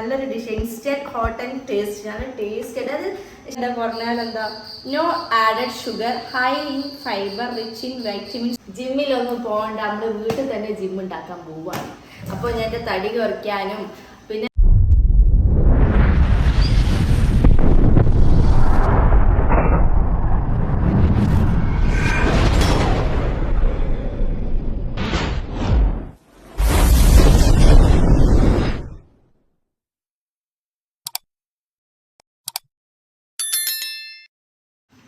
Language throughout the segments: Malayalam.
നല്ലൊരു dish, instant hot and taste. നല്ല ടേസ്റ്റ് അത് എന്താ പറഞ്ഞാൽ എന്താ, no added sugar, high in fibre, rich in vitamins. ജിമ്മിലൊന്നും പോകണ്ട, നമ്മൾ വീട്ടിൽ തന്നെ ജിം ഉണ്ടാക്കാൻ പോവുകയാണ്. അപ്പോൾ ഞാൻ എൻ്റെ തടി കുറയ്ക്കാനും പിന്നെ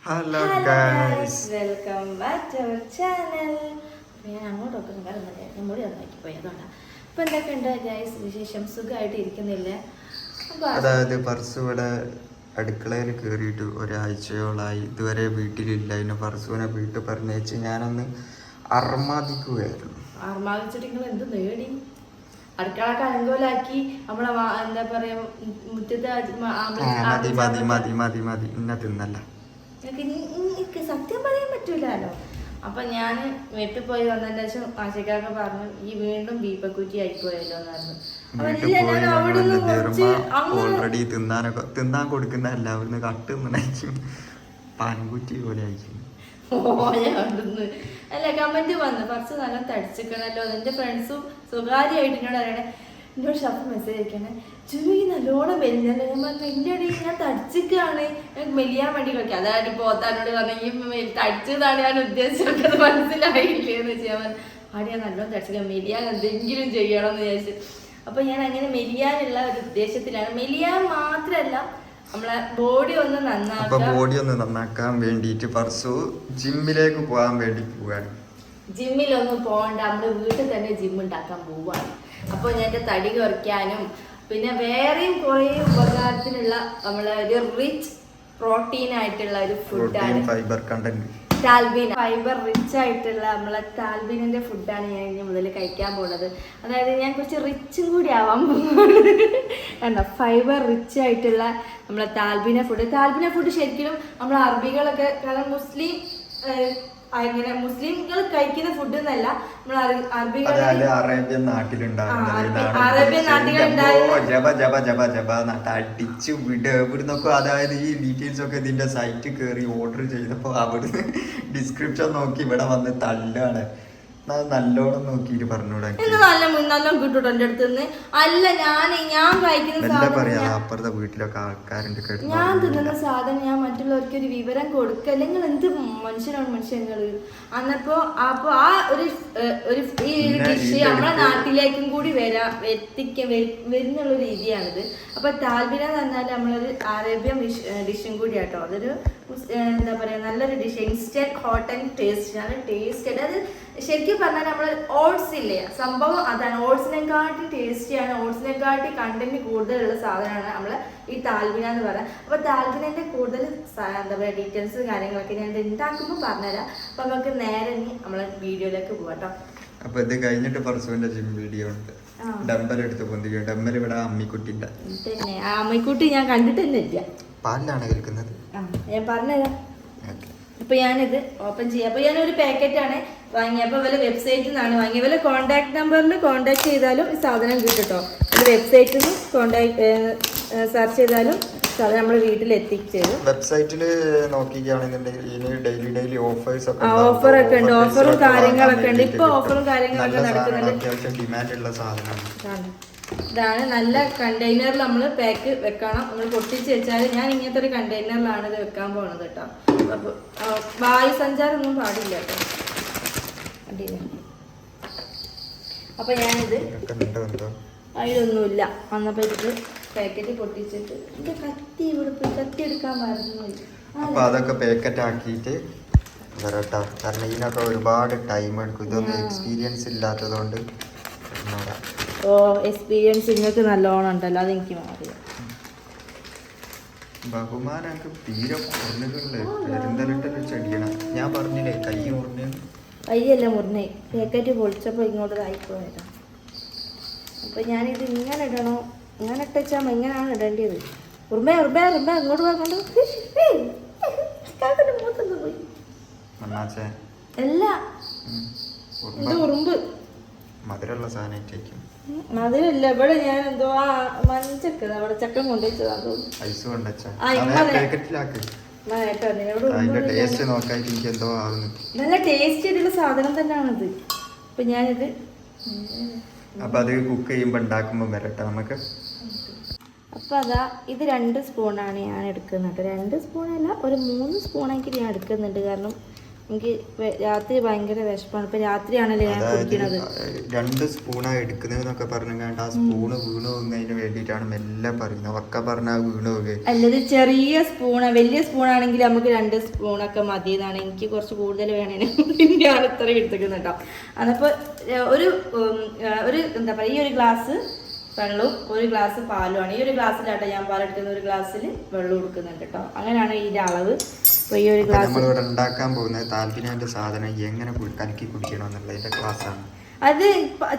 hello guys, welcome back to our channel. ഞാൻ അങ്ങോട്ടൊക്കെ വരുന്നില്ല, ഞാൻ മുടി ഒന്നാക്കി പോയി, അതുകൊണ്ടാണ്. അപ്പോൾ എന്തൊക്കെയുണ്ട് ഗൈസ് വിശേഷം? സുഖമായിട്ട് ഇരിക്കുന്നില്ല? അതായത് പർസ് ഇവിടെ അടുക്കളയിൽ കയറിയിട്ട് ഒരാഴ്ചയോളായി, ഇതുവരെ വീട്ടിലില്ല. അതിന് പർസുവിനെ വീട്ടിൽ പറഞ്ഞേച്ച് ഞാനൊന്ന് അർമാദിക്കുകയായിരുന്നു. അർമാദിച്ചിട്ട് നിങ്ങൾ എന്ത് നേടി? അടുക്കള കലങ്കോലാക്കി നമ്മളെ എന്താ പറയാ മുറ്റത്ത് മതി മതി മതി മതി മതി ഇന്ന തിന്നല്ല, എനിക്ക് സത്യം പറയാൻ പറ്റൂലോ. അപ്പൊ ഞാൻ വീട്ടിൽ പോയി വന്നതിന് ശേഷം ആശയ്ക്കൊക്കെ പറഞ്ഞു ഈ വീണ്ടും ബീപ്പക്കുറ്റി ആയിപ്പോയല്ലോ എന്ന് പറഞ്ഞു. ഓൾറെഡി തിന്നാൻ കൊടുക്കുന്ന എല്ലാവരും കട്ടുന്നതായിരിക്കും, പാൻകുറ്റി പോലെ ആയിരിക്കും. അല്ല, കമന്റ് വന്നു കുറച്ച് നല്ല തടിച്ചിക്കണല്ലോ. എന്റെ ഫ്രണ്ട്സും സ്വകാര്യമായിട്ട് എന്നോട് പറയണേ, എന്നോട് ഷഫ് മെസ്സേജ് അയക്കണേ, ചുരുങ്ങി നല്ലോണം മെലിഞ്ഞല്ലോ. ഞാൻ പറഞ്ഞു ഇല്ലടി ഞാൻ തടിച്ചിക്കാണ്, മെലിയാൻ വേണ്ടി കളിക്കാം. അതായത് പോത്താനോട് പറഞ്ഞു ഈ തടിച്ചതാണ് ഞാൻ ഉദ്ദേശിച്ചത്, മനസ്സിലായില്ലേന്ന് വെച്ചാൽ ആടിയാ നല്ലോണം തടിച്ചില്ല, മെലിയാൻ എന്തെങ്കിലും ചെയ്യണം എന്ന് വിചാരിച്ചു. അപ്പൊ ഞാൻ അങ്ങനെ മെലിയാനുള്ള ഒരു ഉദ്ദേശത്തിലാണ്. മെലിയാൻ മാത്രല്ല നമ്മളെ ബോഡി ഒന്ന് നന്നാക്കാൻ വേണ്ടിയിട്ട് പർസു ജിമ്മിലേക്ക് പോകാൻ വേണ്ടി പോവാണ്. ജിമ്മിലൊന്നും പോകണ്ട, നമ്മള് വീട്ടിൽ തന്നെ ജിം ഉണ്ടാക്കാൻ പോവാണ്. അപ്പോൾ ഞാൻ എൻ്റെ തടി കുറയ്ക്കാനും പിന്നെ വേറെയും കുറേ ഉപകാരത്തിനുള്ള നമ്മളെ ഒരു റിച്ച് പ്രോട്ടീൻ ആയിട്ടുള്ള ഒരു ഫുഡാണ് ഫൈബർ കണ്ടന്റ്, താൽബീന. ഫൈബർ റിച്ച് ആയിട്ടുള്ള നമ്മളെ താൽബീനന്റെ ഫുഡാണ് ഞാൻ ഇനി മുതൽ കഴിക്കാൻ പോകുന്നത്. അതായത് ഞാൻ കുറച്ച് റിച്ചും കൂടി ആവാൻ പോകുന്നത്. കണ്ടോ, ഫൈബർ റിച്ച് ആയിട്ടുള്ള നമ്മളെ താൽബീന ഫുഡ് ശരിക്കും നമ്മൾ അറബികളൊക്കെ, കാരണം അങ്ങനെ മുസ്ലിംകൾ കഴിക്കുന്ന ഫുഡ് എന്നല്ല, നമ്മൾ അറേബ്യൻ നാട്ടിലുണ്ടാകുന്നൊക്കെ അതായത് ഈ ഡീറ്റെയിൽസ് ഒക്കെ ഇതിന്റെ സൈറ്റ് കയറി ഓർഡർ ചെയ്തപ്പോ അവിടുന്ന് ഡിസ്ക്രിപ്ഷൻ നോക്കി ഇവിടെ വന്ന് തല്ലാണ്. നല്ലോണം നോക്കിട്ട് പറഞ്ഞൂടെ, നല്ല കിട്ടൂട്ടോ എന്റെ അടുത്ത് നിന്ന്. അല്ല ഞാൻ കഴിക്കുന്ന അപ്പുറത്തെ വീട്ടിലൊക്കെ ആൾക്കാരുണ്ട്, ഞാൻ തിന്നുന്ന സാധനം ഞാൻ മറ്റുള്ളവർക്ക് ഒരു വിവരം കൊടുക്കുക. അല്ലെങ്കിൽ എന്ത് മനുഷ്യനാണ് മനുഷ്യങ്ങള്. അന്നപ്പോ ആ ഒരു ഈ ഡിഷ് നമ്മുടെ നാട്ടിലേക്കും കൂടി വരുന്നുള്ള രീതിയാണിത്. അപ്പൊ താൽബിന എന്ന് പറഞ്ഞാൽ നമ്മളൊരു അറേബ്യൻ ഡിഷും കൂടി ആട്ടോ. അതൊരു എന്താ പറയാ നല്ലൊരു dish, instant hot and taste. നല്ല ടേസ്റ്റ്. അത് ശരിക്കും പറഞ്ഞാൽ നമ്മൾ ഓട്സ് ഇല്ലേ, സംഭവം അതാണ്. ഓട്സിനെക്കാട്ടി ടേസ്റ്റിയാണ്, ഓട്സിനെക്കാട്ടി കണ്ടന്റ് കൂടുതലുള്ള സാധനമാണ് നമ്മൾ ഈ താൽബിന എന്ന് പറയുന്നത്. അപ്പൊ താൽബിനന്റെ കൂടുതൽ എന്താ പറയുക ഡീറ്റെയിൽസ് കാര്യങ്ങളൊക്കെ ഞാൻ ഉണ്ടാക്കുമ്പോൾ പറഞ്ഞുതരാം. അപ്പൊ നമുക്ക് നേരെ നമ്മളെ വീഡിയോയിലേക്ക് പോവാട്ടോ. അപ്പൊ ഇത് കഴിഞ്ഞിട്ട് പർസുവിന്റെ ജിം വീഡിയോ ഉണ്ട്, ഡമ്പൽ എടുത്ത് പൊന്തിക്കും. ഡമ്പൽ ഇവിടെ അമ്മിക്കുട്ടിന്റെ പിന്നെ ആ അമ്മിക്കുട്ടി ഞാൻ കണ്ടിട്ട് തന്നെ ഇല്ല, പാലിലാണ് കേൾക്കുന്നത്. ഞാൻ പറഞ്ഞുതരാം. അപ്പൊ ഞാനിത് ഓപ്പൺ ചെയ്യാം. അപ്പൊ ഞാനൊരു പാക്കറ്റാണ് വാങ്ങിയപ്പോൾ വല്ല വെബ്സൈറ്റിൽ നിന്നാണ് വാങ്ങിയത്. വല്ല കോൺടാക്ട് നമ്പറിൽ കോൺടാക്ട് ചെയ്താലും ഈ സാധനം കിട്ടും കേട്ടോ. ഒരു വെബ്സൈറ്റിൽ നിന്ന് സെർച്ച് ചെയ്താലും സാധനം നമ്മുടെ വീട്ടിൽ എത്തിച്ചേരും. വെബ്സൈറ്റിൽ നോക്കിക്കുകയാണെന്നുണ്ടെങ്കിൽ ഡെയിലി ഓഫേഴ്സ് ഓഫറൊക്കെ ഉണ്ട്, ഓഫറും കാര്യങ്ങളൊക്കെ ഉണ്ട്. ഇപ്പൊ ഓഫറും കാര്യങ്ങളൊക്കെ നടക്കുന്നുണ്ട്. അത്യാവശ്യം ഡിമാൻഡുള്ള സാധനമാണ്. ഇതാണ് നല്ല കണ്ടെയ്നറിൽ നമ്മൾ പാക്ക് വെക്കണം. നമ്മൾ പൊട്ടിച്ച് വെച്ചാൽ ഞാൻ ഇങ്ങനത്തെ ഒരു കണ്ടെയ്നറിലാണ് ഇത് വെക്കാൻ പോണത് കേട്ടോ. അപ്പോൾ വായു സഞ്ചാരം ഒന്നും പാടില്ല കേട്ടോ. അപ്പൊ ഞാനിത് അതിലൊന്നുമില്ല വന്നപ്പോ ഇത് പാക്കറ്റ് പൊട്ടിച്ചിട്ട് എന്റെ കത്തി ഇവിടെ പോയി കത്തി എടുക്കാൻ മറന്നു. അപ്പൊ അതൊക്കെ പാക്കറ്റ് ആക്കിയിട്ട് വരട്ടോ, കാരണം ഇതിനൊക്കെ ഒരുപാട് ടൈം എടുക്കും. ഇതൊന്നും എക്സ്പീരിയൻസ് ഇല്ലാത്തതുകൊണ്ട്. ഓ എക്സ്പീരിയൻസ് നിങ്ങൾക്ക് നല്ലോണം ഉണ്ടല്ലോ, അതെനിക്ക് മാറിയ ബഹുമാനക്ക് തീരെ പെരുന്തലിട്ടൊരു ചെടിയാണ്. ഞാൻ പറഞ്ഞില്ലേ കൈ മുറിഞ്ഞ കൈയല്ല മുറിഞ്ഞേ, പാക്കറ്റ് പൊളിച്ചപ്പോൾ ഇങ്ങോട്ട് ആയിപ്പോയതാ. അപ്പൊ ഞാനിത് ഇങ്ങനെ ഇടണോ, ഇങ്ങനെ ഇട്ടാൽ എങ്ങനെയാണ് ഇടേണ്ടത്? ഉറുമ്പ അങ്ങോട്ട് പോയി അല്ല ഇത് ഉറുമ്പ് മധുരമുള്ള സാധനമായിട്ടേക്കും. മധുരല്ല, ഇവിടെ ഞാൻ എന്തോ ആ മഞ്ചക്ക അവിടെ ചക്കൻ കൊണ്ടുവച്ചതാ തോന്നുന്നു. ഐസ് കൊണ്ടുവച്ചാ പാക്കറ്റിലാക്ക്. അതിന്റെ ടേസ്റ്റ് നോക്കായിട്ട് എനിക്ക് എന്തോ ആവുന്നു. നല്ല ടേസ്റ്റ് ആയിട്ടുള്ള സാധനം തന്നെയാണത്. അപ്പൊ ഞാനിത് അപ്പൊ അത് കുക്ക് ചെയ്യുമ്പോ ഉണ്ടാക്കുമ്പോ വരട്ടെ നമുക്ക്. അപ്പൊ അതാ ഇത് 2 സ്പൂണാണ് ഞാൻ എടുക്കുന്നത്. 2 സ്പൂണല്ല, ഒരു 3 സ്പൂണായിട്ട് ഞാൻ എടുക്കുന്നുണ്ട്. കാരണം എനിക്ക് രാത്രി ഭയങ്കര വിശപ്പാണ്. ഇപ്പൊ രാത്രിയാണല്ലോ ഞാൻ കുടിക്കുന്നത്. 2 സ്പൂണാ എടുക്കുന്നതെന്നൊക്കെ പറഞ്ഞാണ്ട് ആ സ്പൂണ് വീണ് പോകുന്നതിന് വേണ്ടിയിട്ടാണ് മെല്ലെ പറയുന്നത്. ഒക്കെ പറഞ്ഞാൽ വീണ് പോകുക. അല്ലത് ചെറിയ സ്പൂണ്, വലിയ സ്പൂണാണെങ്കിൽ നമുക്ക് 2 സ്പൂണൊക്കെ മതി എന്നാണ്. എനിക്ക് കുറച്ച് കൂടുതൽ വേണമെങ്കിൽ ഞാൻ ഇത്രയും എടുത്തേക്കുന്നത് കേട്ടോ. അതപ്പോൾ ഒരു എന്താ പറയുക, ഈ ഒരു ഗ്ലാസ് വെള്ളവും 1 ഗ്ലാസ് പാലുമാണ്. ഈ ഒരു ഗ്ലാസ്സിലാട്ടോ ഞാൻ പാലെടുക്കുന്ന, 1 ഗ്ലാസ്സിൽ വെള്ളം കൊടുക്കുന്നുണ്ട് കേട്ടോ. അങ്ങനെയാണ് ഇതിന്റെ അളവ്. അപ്പോൾ ഈ ഒരു ഗ്ലാസ് നമ്മളിവിടെ ഉണ്ടാക്കാൻ പോകുന്നത് താല്പര്യത്തിന്റെ സാധനം എങ്ങനെ കലക്കി കുടിക്കണം എന്നുള്ളതിന്റെ ക്ലാസ്സാണ്. അത്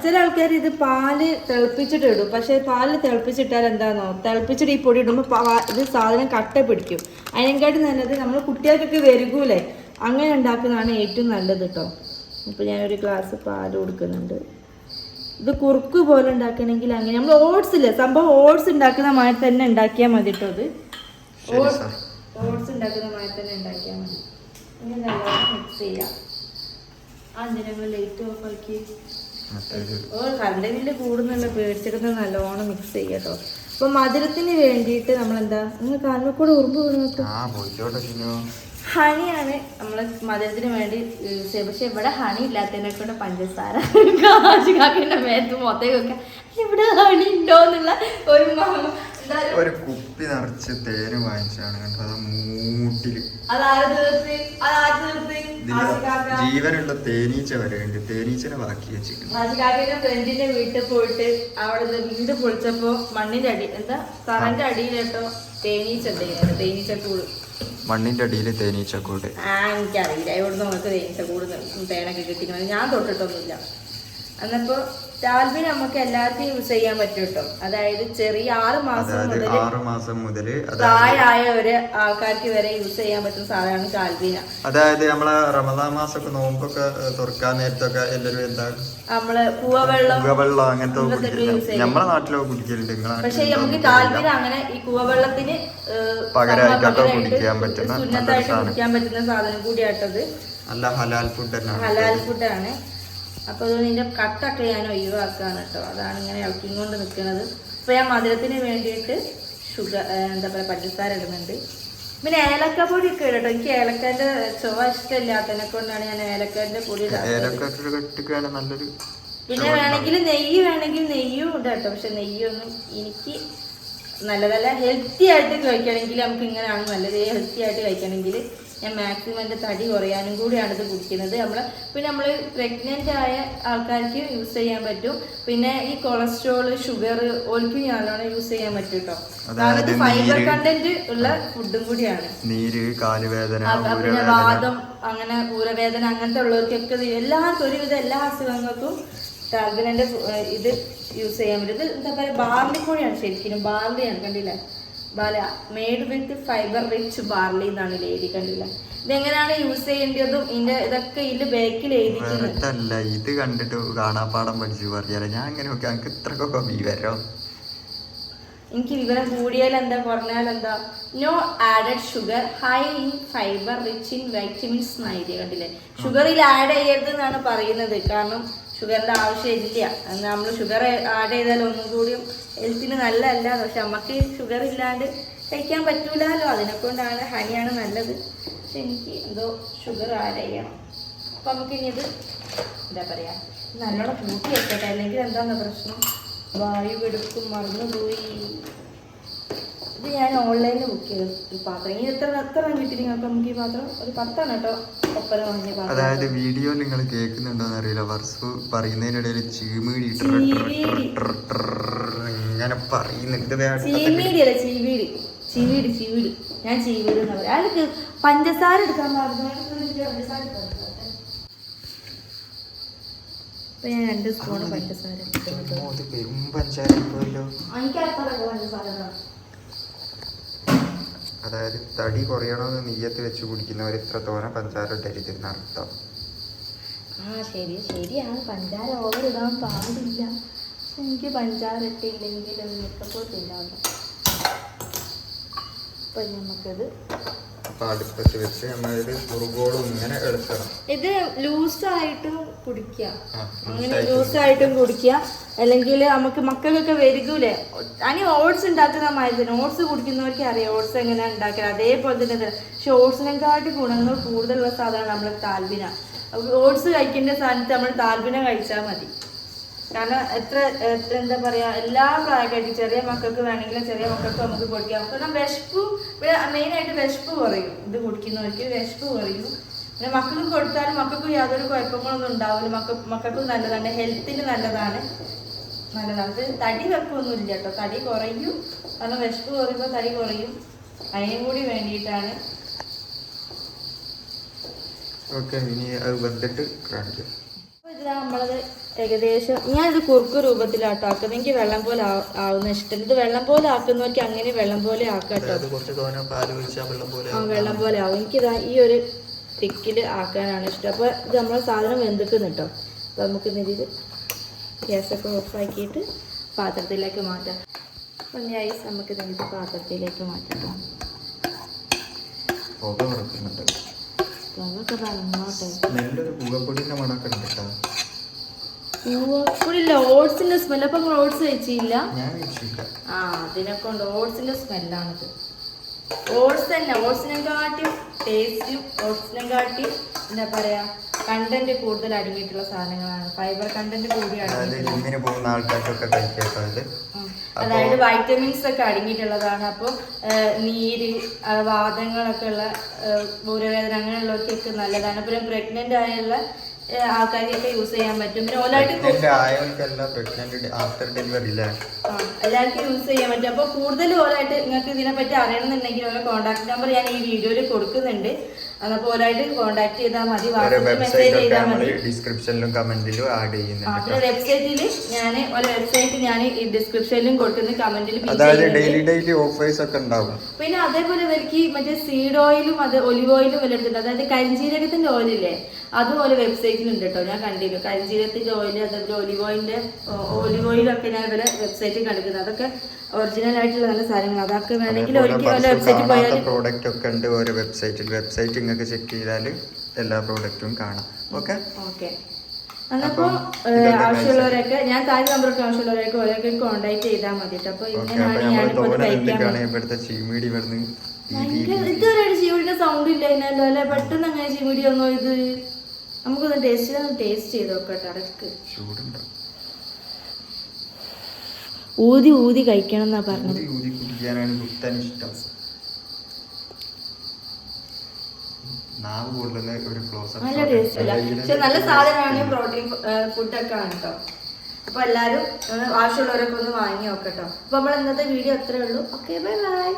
ചില ആൾക്കാർ ഇത് പാല് തിളപ്പിച്ചിട്ട് ഇടും. പക്ഷെ പാല് തിളപ്പിച്ചിട്ടാൽ എന്താണോ, തിളപ്പിച്ചിട്ട് ഈ പൊടി ഇടുമ്പോൾ ഇത് സാധനം കട്ട പിടിക്കും. അതിനെക്കാട്ടും നല്ലത് നമ്മൾ കുട്ടികൾക്കൊക്കെ വരുകൂലേ, അങ്ങനെ ഉണ്ടാക്കുന്നതാണ് ഏറ്റവും നല്ലത് കേട്ടോ. അപ്പോൾ ഞാനൊരു ഗ്ലാസ് പാല് കൊടുക്കുന്നുണ്ട്. ഇത് കുറുക്ക് പോലെ ഉണ്ടാക്കണമെങ്കിൽ അങ്ങനെ നമ്മൾ ഓട്സ് ഇല്ലേ, സംഭവം ഓട്സ് ഉണ്ടാക്കുന്ന മാതിരി തന്നെ ഉണ്ടാക്കിയാൽ മതി കേട്ടോ. ഇത് ഓട്സ് ഉണ്ടാക്കുന്ന മാതിരി തന്നെ ഉണ്ടാക്കിയാൽ മതി. ഇനി നല്ലോണം മിക്സ് ചെയ്യാം. അതിനെ ലൈറ്റ് ഓഫ് ആക്കി കറണ്ട് ബില്ല് കൂടുന്നുള്ള പേടിച്ചിട്ട് നല്ലോണം മിക്സ് ചെയ്യാം കേട്ടോ. അപ്പൊ മധുരത്തിന് വേണ്ടിയിട്ട് നമ്മളെന്താ, നിങ്ങൾ കാലിൽ കൂടെ ഉറുമ്പ് വീണു. ഹണിയാണ് നമ്മൾ മധുരത്തിന് വേണ്ടി യൂസ് ചെയ്യുക. പക്ഷെ ഇവിടെ ഹണി ഇല്ലാത്തതിനെ കൊണ്ട് പഞ്ചസാര കാശിക്കാക്കേണ്ട മേത്ത് മൊത്തമൊക്കെ ഇവിടെ ഹണി ഉണ്ടോ എന്നുള്ള ഒരു കുപ്പി നിറച്ച് തേന് വാങ്ങിച്ചാണ് കേട്ടോ. മൂട്ടില് ജീവനുള്ള തേനീച്ച വരെ ഉണ്ട്. തേനീച്ചനെ ബാക്കി വെച്ചിട്ടുണ്ട്. കാശിക്കാക്കേന്റെ ഫ്രണ്ടിന്റെ വീട്ടിൽ പോയിട്ട് അവിടെ വീട് പൊളിച്ചപ്പോ മണ്ണിന്റെ അടി എന്താ തറന്റെ അടിയിലേട്ടോ തേനീച്ച ഉണ്ടായിരുന്നു. തേനീച്ചക്കൂട് മണ്ണിന്റെ അടിയിൽ തേനീച്ചക്കൂട്. എനിക്കറിയില്ല എവിടുന്ന് നമുക്ക് തേനീച്ചക്കൂട് തേനൊക്കെ കിട്ടിക്കുന്നത്. ഞാൻ തൊട്ടിട്ടൊന്നുമില്ല. എന്നപ്പോ ടാൽബിൻ നമുക്ക് എല്ലാവർക്കും യൂസ് ചെയ്യാൻ പറ്റും കേട്ടോ. അതായത് ചെറിയ 6 മാസം മുതൽ പ്രായമായ ഒരു ആൾക്കാർക്ക് വരെ യൂസ് ചെയ്യാൻ പറ്റുന്ന സാധനമാണ് ടാൽബിന. അതായത് നമ്മളെ റമദാൻ മാസമൊക്കെ നോമ്പൊക്കെ തുറക്കാൻ നേരത്തൊക്കെ എല്ലാവരും എന്താ നമ്മള് കൂവവെള്ളം അങ്ങനത്തെ നമ്മളെ നാട്ടിലൊക്കെ കുടിക്കലുണ്ട്. പക്ഷെ നമുക്ക് ടാൽബിന അങ്ങനെ ഈ കൂവവെള്ളത്തിന് പകരമായിട്ടൊക്കെ കുടിക്കാൻ പറ്റുന്ന സുന്നത്തായിട്ട് കുടിക്കാൻ പറ്റുന്ന സാധനം കൂടിയാട്ടത്. നല്ല ഹലാൽ ഫുഡാണ്. അപ്പോൾ അതുകൊണ്ട് ഇതിൻ്റെ കട്ടൊക്കെ ഞാൻ ഒഴിവാക്കുകയാണ് കേട്ടോ. അതാണ് ഇങ്ങനെ ഇളക്കിക്കൊണ്ട് നിൽക്കുന്നത്. അപ്പോൾ ഞാൻ മധുരത്തിന് വേണ്ടിയിട്ട് എന്താ പറയുക പഞ്ചസാര ഇടുന്നുണ്ട്. പിന്നെ ഏലക്ക പൊടി ഒക്കെ ഇടട്ടോ. എനിക്ക് ഏലക്കൻ്റെ ചുവ ഇഷ്ടമില്ലാത്തതിനെ കൊണ്ടാണ് ഞാൻ ഏലക്കൻ്റെ പൊടി ഇടാത്തത്. പിന്നെ വേണമെങ്കിൽ നെയ്യും ഉണ്ട് കേട്ടോ. പക്ഷെ നെയ്യൊന്നും എനിക്ക് നല്ലതല്ല. ഹെൽത്തി ആയിട്ട് കഴിക്കണമെങ്കിൽ നമുക്ക് ഇങ്ങനെയാണ് നല്ലത്. ഹെൽത്തി ആയിട്ട് കഴിക്കണമെങ്കിൽ ഞാൻ മാക്സിമം എൻ്റെ തടി കുറയാനും കൂടിയാണ് ഇത് കുടിക്കുന്നത്. പിന്നെ നമ്മൾ പ്രഗ്നൻ്റ് ആയ ആൾക്കാർക്ക് യൂസ് ചെയ്യാൻ പറ്റും. പിന്നെ ഈ കൊളസ്ട്രോള് ഷുഗർ ഓൽക്കും നല്ലോണം യൂസ് ചെയ്യാൻ പറ്റും കേട്ടോ. കാരണം ഇത് ഫൈബർ കണ്ടന്റ് ഉള്ള ഫുഡും കൂടിയാണ്. പിന്നെ വാദം അങ്ങനെ ഊരവേദന അങ്ങനത്തെ ഉള്ളവർക്കൊക്കെ എല്ലാവർക്കും ഒരുവിധം എല്ലാ അസുഖങ്ങൾക്കും ടാൽബിനെ ഇത് യൂസ് ചെയ്യാൻ പറ്റും. ഇത് എന്താ പറയുക ബാർലി കൂടിയാണ്. ശരിക്കും ബാർലിയാണ്, കണ്ടില്ല? Made with fibre rich barley എന്നാണ് എഴുതി, കണ്ടില്ല? ഇതെങ്ങനെയാണ് യൂസ് ചെയ്യേണ്ടതും ഇതൊക്കെ ഇതിന്റെ ബാക്കിൽ എഴുതിയിട്ടുണ്ട്. ഇത് കണ്ടിട്ട് കാണാപ്പാടം പഠിച്ചു പറയാ. ഞാൻ അങ്ങനെ എനിക്ക് ഇത്രക്കൊക്കെ വിവരം. എനിക്ക് വിവരം കൂടിയാൽ എന്താ കുറഞ്ഞാൽ എന്താ. No added sugar, high in fibre, rich in vitamins എന്നെഴുതി, കണ്ടില്ലേ? ഷുഗറിൽ ആഡ് ചെയ്യരുത് എന്നാണ് പറയുന്നത്. കാരണം ഷുഗറിൻ്റെ ആവശ്യമില്ല. നമ്മൾ ഷുഗർ ആഡ് ചെയ്താൽ ഒന്നും കൂടിയും ഹെൽത്തിന് നല്ലതല്ല. പക്ഷെ നമുക്ക് ഷുഗർ ഇല്ലാണ്ട് കഴിക്കാൻ പറ്റൂലല്ലോ. അതിനെക്കൊണ്ടാണ് ഹണിയാണ് നല്ലത്. പക്ഷെ എനിക്ക് എന്തോ ഷുഗർ ആഡ് ചെയ്യണം. അപ്പം നമുക്കിനി ഇത് എന്താ പറയുക നല്ലോണം കൂട്ടി വെക്കട്ടെ, അല്ലെങ്കിൽ എന്താണെന്ന പ്രശ്നം. വായു എടുക്കും, മറന്നുപോയി. ഇത് ഞാൻ ഓൺലൈനിൽ ബുക്ക് ചെയ്തു ഈ പാത്രം. ഇനി എത്ര കിട്ടിയില്ലെങ്കിൽ അപ്പം നമുക്ക് ഈ പാത്രം ഒരു 10 കേട്ടോ ഒപ്പന വാങ്ങിയ പാത്രം. അതായത് വീഡിയോ നിങ്ങൾ കേൾക്കുന്നുണ്ടോന്ന് അറിയില്ല. വർഷു പറയുന്നതിനിടയിൽ ചീമീടി ഇങ്ങനെ പറയുന്നുണ്ട്. ചീവീടിയല്ല ചീവീട്. ഞാൻ ചീവീട് എന്ന് പറയാം. അയാൾക്ക് പഞ്ചസാര എടുക്കാൻ പാടുന്നു. ഇപ്പൊ ഞാൻ 2 സ്പൂൺ പഞ്ചസാര അതായത് തടി കുറയണമെന്ന് നീയത്ത് വെച്ച് കുടിക്കുന്നവർ ഇത്ര തോനെ പഞ്ചസാര ഇട്ടരുതെന്ന് അർത്ഥം. ശരിയാണ്, പഞ്ചാര ഓവർ ഇടാൻ പാടില്ല. എനിക്ക് പഞ്ചാര ഇട്ടില്ലെങ്കിൽ മിക്കപ്പോട്ടില്ലാവില്ല. അപ്പൊ നമുക്കത് അടുപ്പത്ത് വെച്ച് നമ്മളൊരു കുറുകോളും ഇങ്ങനെ എടുക്കണം. ഇത് ലൂസായിട്ടും കുടിക്കുക, അങ്ങനെ ലൂസായിട്ടും കുടിക്കുക. അല്ലെങ്കിൽ നമുക്ക് മക്കൾക്കൊക്കെ വരികൂലേ, അനി ഓട്സ് ഉണ്ടാക്കുന്ന മാതിരി തന്നെ. ഓട്സ് കുടിക്കുന്നവർക്ക് അറിയാം ഓട്സ് എങ്ങനെയാണ് ഉണ്ടാക്കുക, അതേപോലെ തന്നെ. പക്ഷെ ഓട്സിനെക്കാട്ടി ഗുണങ്ങൾ കൂടുതലുള്ള സാധനമാണ് നമ്മൾ താൽബിന. ഓട്സ് കഴിക്കേണ്ട സ്ഥാനത്ത് നമ്മൾ താൽബിന കഴിച്ചാൽ മതി. കാരണം എന്താ പറയാ, എല്ലാ പ്രായക്കാർക്കും ചെറിയ മക്കൾക്ക് വേണമെങ്കിലും ചെറിയ മക്കൾക്ക് നമുക്ക് കൊടുക്കാം. കാരണം വിശപ്പ്, ഇവിടെ മെയിനായിട്ട് വിശപ്പ് കുറയും. ഇത് കുടിക്കുന്നവർക്ക് വിശപ്പ് കുറയും. പിന്നെ മക്കൾക്ക് കൊടുത്താലും മക്കൾക്ക് യാതൊരു കുഴപ്പങ്ങളൊന്നും ഉണ്ടാവില്ല. മക്കൾക്ക് നല്ലതാണ്, ഹെൽത്തിന് നല്ലതാണ്. ഇത് തടി വെക്കൊന്നുമില്ല കേട്ടോ, തടി കുറയും. കാരണം വിശപ്പ് കുറയുമ്പോൾ തടി കുറയും. അതിനും കൂടി വേണ്ടിയിട്ടാണ്. ഇതാ നമ്മളത് ഏകദേശം, ഞാനിത് കുറുക്ക് രൂപത്തിലാട്ടോ ആക്കുന്നത്. എനിക്ക് വെള്ളം പോലെ ആവുന്ന ഇഷ്ടം. ഇത് വെള്ളം പോലെ ആക്കുന്നവർക്ക് അങ്ങനെ വെള്ളം പോലെ ആക്കാട്ടോ. വെള്ളം പോലെ ആവും. എനിക്കിതാ ഈ ഒരു തിക്കിൽ ആക്കാനാണ് ഇഷ്ടം. അപ്പോൾ ഇത് നമ്മളെ സാധനം വെന്തിക്കുന്നു കേട്ടോ. അപ്പോൾ നമുക്ക് ഇതിൽ ഗ്യാസൊക്കെ ഓഫാക്കിയിട്ട് പാത്രത്തിലേക്ക് മാറ്റാം. അപ്പം ഐസ് നമുക്ക് ഇതിൻ്റെ പാത്രത്തിലേക്ക് മാറ്റാം. പുകയൊക്കെ പറഞ്ഞോട്ടെ. പൂവപ്പൊടിയില്ല, ഓട്സിന്റെ സ്മെല്ല്. അപ്പൊ നിങ്ങൾ ഓട്സ് കഴിച്ചില്ല? അതിനെ കൊണ്ട് ഓട്സിന്റെ സ്മെല്ലാണിത്. ഓട്സ് തന്നെ, ഓട്സിനെക്കാട്ടിയും ടേസ്റ്റും ഓട്സിനെക്കാട്ടിയും എന്താ പറയാ കണ്ടന്റ് കൂടുതൽ അടങ്ങിയിട്ടുള്ള സാധനങ്ങളാണ്. ഫൈബർ കണ്ടന്റ് കൂടിയാണ്. അതായത് വൈറ്റമിൻസ് ഒക്കെ അടങ്ങിയിട്ടുള്ളതാണ്. അപ്പോൾ നീര്, വാദങ്ങളൊക്കെ ഉള്ള ഊരവേദന അങ്ങനെയുള്ളവർക്കൊക്കെ നല്ലതാണ്. പിന്നെ പ്രഗ്നന്റ് ആയുള്ള ആൾക്കാർക്കൊക്കെ യൂസ് ചെയ്യാൻ പറ്റും. പിന്നെ എല്ലാവർക്കും യൂസ് ചെയ്യാൻ പറ്റും. അപ്പോൾ കൂടുതൽ ഓലായിട്ട് നിങ്ങൾക്ക് ഇതിനെപ്പറ്റി അറിയണമെന്നുണ്ടെങ്കിൽ ഓരോ കോൺടാക്ട് നമ്പർ ഞാൻ ഈ വീഡിയോയിൽ കൊടുക്കുന്നുണ്ട്. അപ്പോൾ ഓലായിട്ട് കോൺടാക്ട് ചെയ്താൽ മതി, വാട്സാപ്പിൽ മെസ്സേജ് ചെയ്താൽ മതി. ഡിസ്ക്രിപ്ഷനിലും കമന്റിലും ആഡ് ചെയ്യുന്നുണ്ട്. പിന്നെ വെബ്സൈറ്റിൽ ഞാൻ ഈ ഡിസ്ക്രിപ്ഷനിലും കൊടുക്കുന്ന കമന്റിൽ. ഡെയിലി ഓഫേഴ്സ് ഒക്കെ ഉണ്ടാവും. പിന്നെ അതേപോലെ ഇവർക്ക് മറ്റേ സീഡ് ഓയിലും ഒലിവ് ഓയിലും വില എടുത്തിട്ടുണ്ട്. അതായത് കരിഞ്ജീരകത്തിന്റെ ഓയിലില്ലേ, അതുപോലെ വെബ്സൈറ്റിലുണ്ട് കേട്ടോ. ഞാൻ കണ്ടിരുന്നു കരിഞ്ജീരകത്തിന്റെ ഓയിൽ, അതേപോലെ ഒലിവ് ഓയിലൊക്കെ ഞാൻ ഇവരെ വെബ്സൈറ്റിൽ കണ്ടിരുന്നു. അതൊക്കെ ഒറിജിനൽ ആയിട്ടുള്ള നല്ല സാധനങ്ങൾ. അതൊക്കെ വേണമെങ്കിൽ വെബ്സൈറ്റിൽ പോയാൽ പ്രോഡക്റ്റ് ഒക്കെ ഉണ്ട് ഓരോ വെബ്സൈറ്റിൽ. വെബ്സൈറ്റ് നിങ്ങൾക്ക് ചെക്ക് ചെയ്താൽ എല്ലാ പ്രോഡക്റ്റും കാണാം. ഓക്കെ. അന്നപ്പോ ആവശ്യമുള്ളവരൊക്കെ ഞാൻ താഴെ നമ്പറൊക്കെ ആവശ്യമുള്ളവരൊക്കെ ഓരോക്കെ കോണ്ടാക്ട് ചെയ്താൽ മതി കേട്ടോ. അപ്പൊ ഇങ്ങനെയാണ് ഞാനിപ്പോ ഇതുവരെ ചീവിടിന്റെ സൗണ്ട് ഇല്ല അതിനല്ലോ അല്ലെ. പെട്ടെന്ന് അങ്ങനെ ചീവിടി വന്നോ ഇത്? നമുക്കൊന്ന് ടേസ്റ്റ് ചെയ്ത് നോക്കട്ടെ. അടക്ക് ഊതി കഴിക്കണം എന്നാ പറഞ്ഞത്. നല്ല ടേസ്റ്റ് അല്ല, പക്ഷെ നല്ല സാധനമാണ്. പ്രോട്ടീൻ ഫുഡൊക്കെ ആണ് കേട്ടോ. അപ്പൊ എല്ലാരും ആവശ്യമുള്ളവരൊക്കെ ഒന്ന് വാങ്ങി നോക്കട്ടോ. അപ്പൊ നമ്മൾ ഇന്നത്തെ വീഡിയോ അത്രേ ഉള്ളൂ. Okay, bye bye.